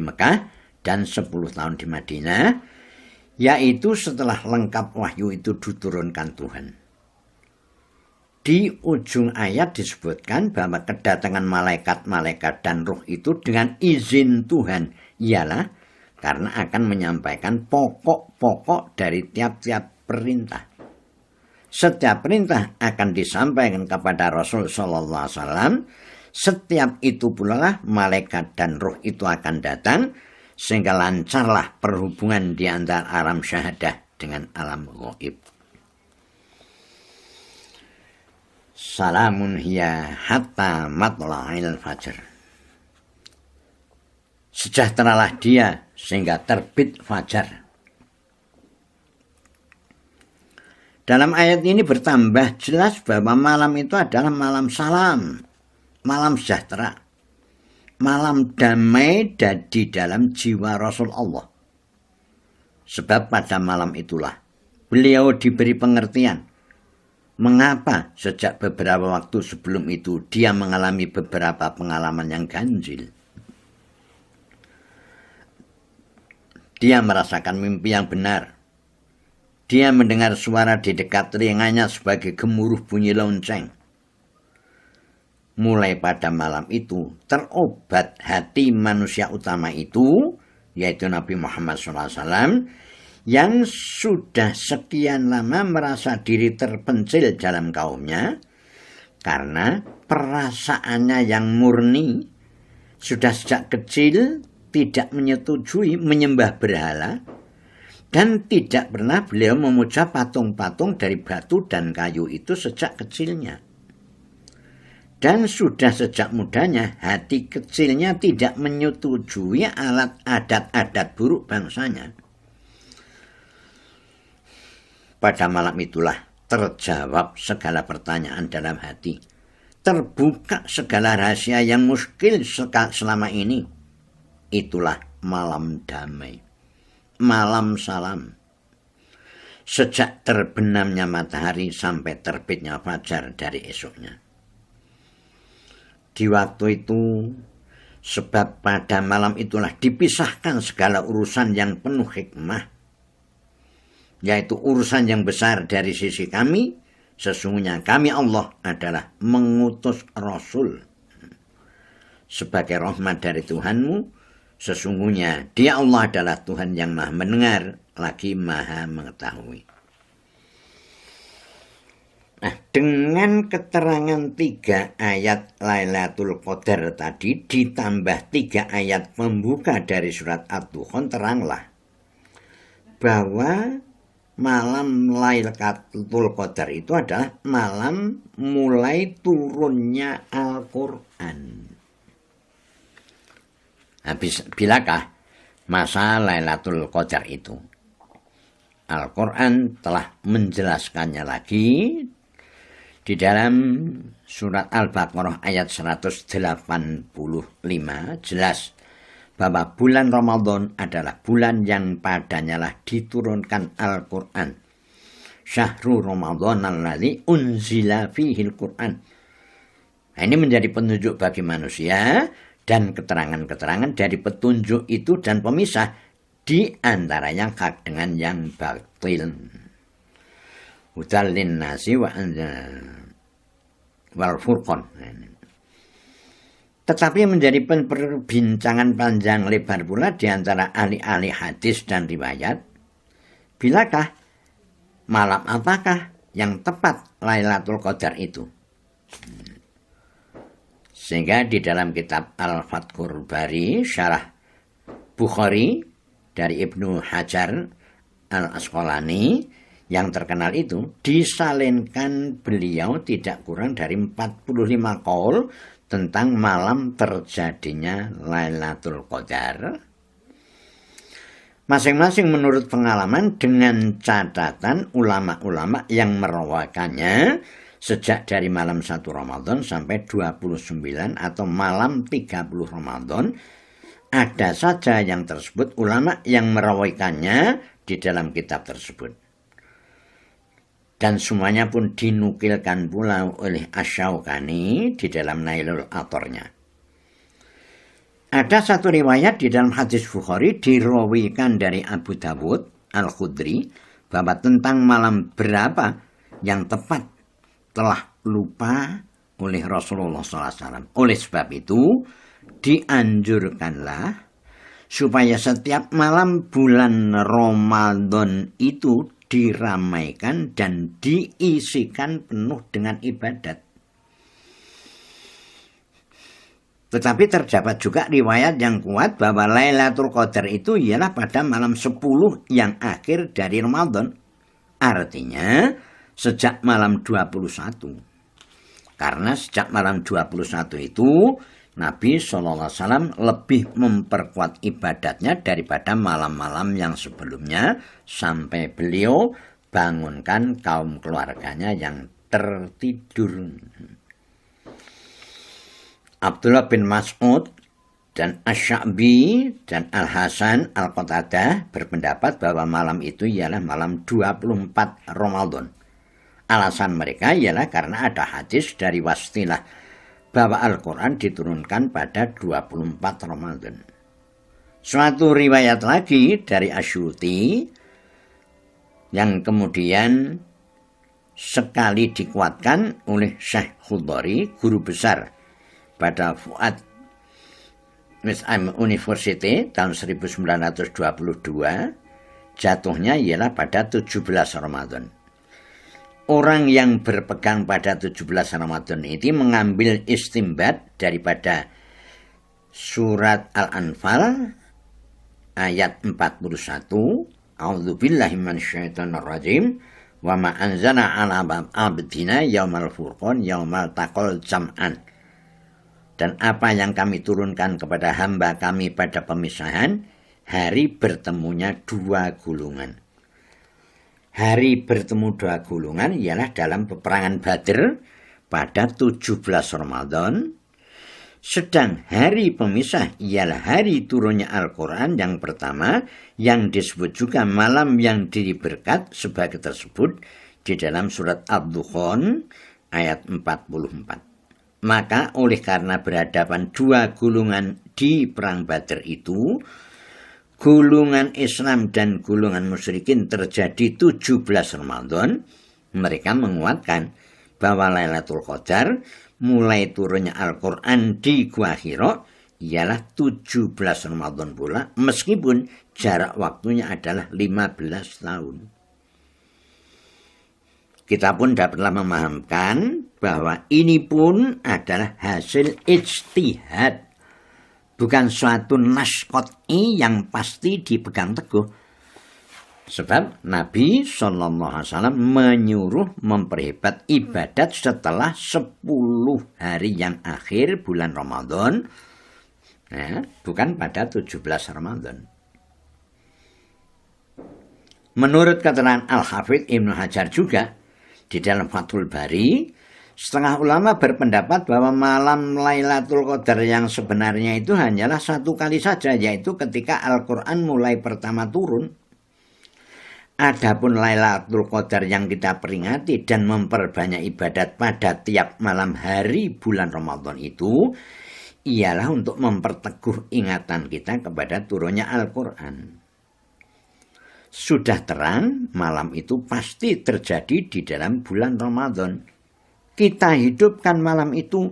Mekah dan 10 tahun di Madinah, yaitu setelah lengkap wahyu itu diturunkan Tuhan. Di ujung ayat disebutkan bahwa kedatangan malaikat-malaikat dan ruh itu dengan izin Tuhan ialah karena akan menyampaikan pokok-pokok dari tiap-tiap perintah. Setiap perintah akan disampaikan kepada Rasul Sallallahu Alaihi Wasallam. Setiap itu pula lah malaikat dan ruh itu akan datang, sehingga lancarlah perhubungan di antara alam syahadah dengan alam gaib. Salamun hiya hatta matla'il fajr. Sejahteralah dia sehingga terbit fajar. Dalam ayat ini bertambah jelas bahwa malam itu adalah malam salam, malam sejahtera, malam damai di dalam jiwa Rasul Allah. Sebab pada malam itulah beliau diberi pengertian mengapa sejak beberapa waktu sebelum itu dia mengalami beberapa pengalaman yang ganjil. Dia merasakan mimpi yang benar. Dia mendengar suara di dekat telinganya sebagai gemuruh bunyi lonceng. Mulai pada malam itu terobat hati manusia utama itu, yaitu Nabi Muhammad SAW, yang sudah sekian lama merasa diri terpencil dalam kaumnya karena perasaannya yang murni sudah sejak kecil tidak menyetujui menyembah berhala, dan tidak pernah beliau memuja patung-patung dari batu dan kayu itu sejak kecilnya. Dan sudah sejak mudanya hati kecilnya tidak menyetujui adat-adat buruk bangsanya. Pada malam itulah terjawab segala pertanyaan dalam hati. Terbuka segala rahasia yang muskil selama ini. Itulah malam damai. Malam salam. Sejak terbenamnya matahari sampai terbitnya fajar dari esoknya. Di waktu itu, sebab pada malam itulah dipisahkan segala urusan yang penuh hikmah, yaitu urusan yang besar dari sisi kami. Sesungguhnya kami Allah adalah mengutus Rasul sebagai rahmat dari Tuhanmu. Sesungguhnya dia Allah adalah Tuhan yang maha mendengar lagi maha mengetahui. Nah, dengan keterangan 3 ayat Lailatul Qadar tadi ditambah 3 ayat pembuka dari surat Ad-Dukhan, teranglah bahwa malam Lailatul Qadar itu adalah malam mulai turunnya Al-Quran. Bilakah masa Lailatul Qadar itu? Al-Quran telah menjelaskannya lagi di dalam surat Al-Baqarah ayat 185, jelas bahwa bulan Ramadan adalah bulan yang padanya lah diturunkan Al-Quran. Syahrul Ramadan alladzi unzila fihil Quran. Nah, ini menjadi petunjuk bagi manusia, dan keterangan-keterangan dari petunjuk itu dan pemisah di antara yang hak dengan yang batil. Hudal linnasi wal furqan. Tetapi menjadi perbincangan panjang lebar pula di antara ahli-ahli hadis dan riwayat, bilakah malam apakah yang tepat Lailatul Qadar itu? Sehingga di dalam kitab Al-Fathul Bari, syarah Bukhari dari Ibnu Hajar Al-Asqalani yang terkenal itu, disalinkan beliau tidak kurang dari 45 qaul tentang malam terjadinya Lailatul Qadar. Masing-masing menurut pengalaman dengan catatan ulama-ulama yang merawakannya sejak dari malam 1 Ramadan sampai 29 atau malam 30 Ramadan. Ada saja yang tersebut ulama yang merawakannya di dalam kitab tersebut. Dan semuanya pun dinukilkan pula oleh Asy-Syaukani di dalam Nailul Authornya. Ada satu riwayat di dalam hadis Bukhari dirawikan dari Abu Dawud Al-Khudri bahwa tentang malam berapa yang tepat telah lupa oleh Rasulullah SAW. Oleh sebab itu dianjurkanlah supaya setiap malam bulan Ramadan itu diramaikan dan diisikan penuh dengan ibadat. Tetapi terdapat juga riwayat yang kuat bahwa Lailatul Qadar itu ialah pada malam 10 yang akhir dari Ramadan. Artinya sejak malam 21. Karena sejak malam 21 itu Nabi SAW lebih memperkuat ibadatnya daripada malam-malam yang sebelumnya sampai beliau bangunkan kaum keluarganya yang tertidur. Abdullah bin Mas'ud dan Asy-Sya'bi dan Al-Hasan Al-Qatadah berpendapat bahwa malam itu ialah malam 24 Ramadan. Alasan mereka ialah karena ada hadis dari Wastilah bahwa Al-Quran diturunkan pada 24 Ramadan. Suatu riwayat lagi dari Asyuti yang kemudian sekali dikuatkan oleh Syekh Khudari, guru besar pada Fuad University tahun 1922, jatuhnya ialah pada 17 Ramadan. Orang yang berpegang pada 17 Ramadan ini mengambil istimbat daripada surat Al-Anfal ayat 41, A'udzubillahi minasyaitonirrajim, wa ma anzalna 'ala abdina yaumal furqan yaumal taqal jam'an. Dan apa yang kami turunkan kepada hamba kami pada pemisahan, hari bertemunya dua gulungan. Hari bertemu dua gulungan ialah dalam peperangan Badr pada 17 Ramadan. Sedang hari pemisah ialah hari turunnya Al-Quran yang pertama, yang disebut juga malam yang diberi berkat sebagai tersebut di dalam surat Ad-Dukhan ayat 44. Maka oleh karena berhadapan dua gulungan di perang Badar itu, gulungan Islam dan gulungan musyrikin terjadi 17 Ramadan, mereka menguatkan bahwa Lailatul Qadar mulai turunnya Al-Quran di Gua Hira ialah 17 Ramadan pula, meskipun jarak waktunya adalah 15 tahun. Kita pun dapatlah memahamkan bahwa ini pun adalah hasil ijtihad, bukan suatu nas qat'i yang pasti dipegang teguh. Sebab Nabi SAW menyuruh memperhebat ibadat setelah 10 hari yang akhir bulan Ramadan, bukan pada 17 Ramadan. Menurut keterangan Al-Hafidz Ibnu Hajar juga, di dalam Fathul Bari, setengah ulama berpendapat bahwa malam Lailatul Qadar yang sebenarnya itu hanyalah satu kali saja, yaitu ketika Al-Quran mulai pertama turun. Adapun Lailatul Qadar yang kita peringati dan memperbanyak ibadat pada tiap malam hari bulan Ramadan itu ialah untuk memperteguh ingatan kita kepada turunnya Al-Quran. Sudah terang, malam itu pasti terjadi di dalam bulan Ramadan. Kita hidupkan malam itu,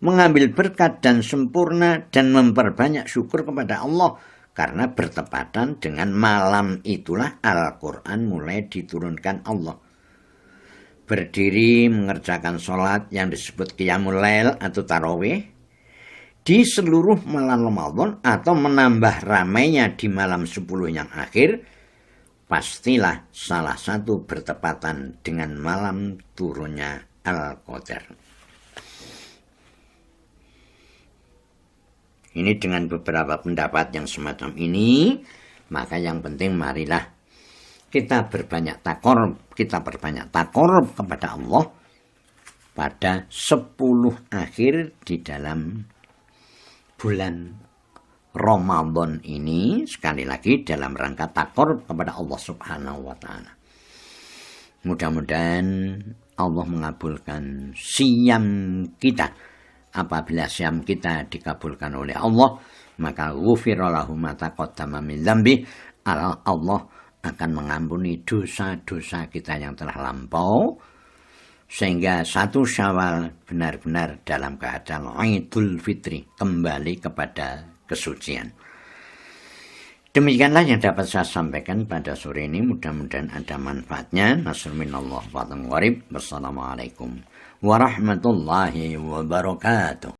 mengambil berkat dan sempurna dan memperbanyak syukur kepada Allah, karena bertepatan dengan malam itulah Al-Quran mulai diturunkan Allah. Berdiri mengerjakan sholat yang disebut Qiyamul Lail atau Tarawih di seluruh malam Ramadan, atau menambah ramainya di malam 10 yang akhir, pastilah salah satu bertepatan dengan malam turunnya Al-Qadar. Ini dengan beberapa pendapat yang semacam ini, maka yang penting marilah kita berbanyak takorub kepada Allah pada 10 akhir di dalam bulan Ramadan ini, sekali lagi dalam rangka takorub kepada Allah Subhanahu wa Ta'ala. Mudah-mudahan Allah mengabulkan siam kita. Apabila siam kita dikabulkan oleh Allah, maka ghufira lahu ma taqaddama min dzambi. Allah akan mengampuni dosa-dosa kita yang telah lampau, sehingga 1 Syawal benar-benar dalam keadaan Idul Fitri, kembali kepada kesucian. Demikianlah yang dapat saya sampaikan pada sore ini. Mudah-mudahan ada manfaatnya. Nasr minallah wa Wassalamualaikum warahmatullahi wabarakatuh.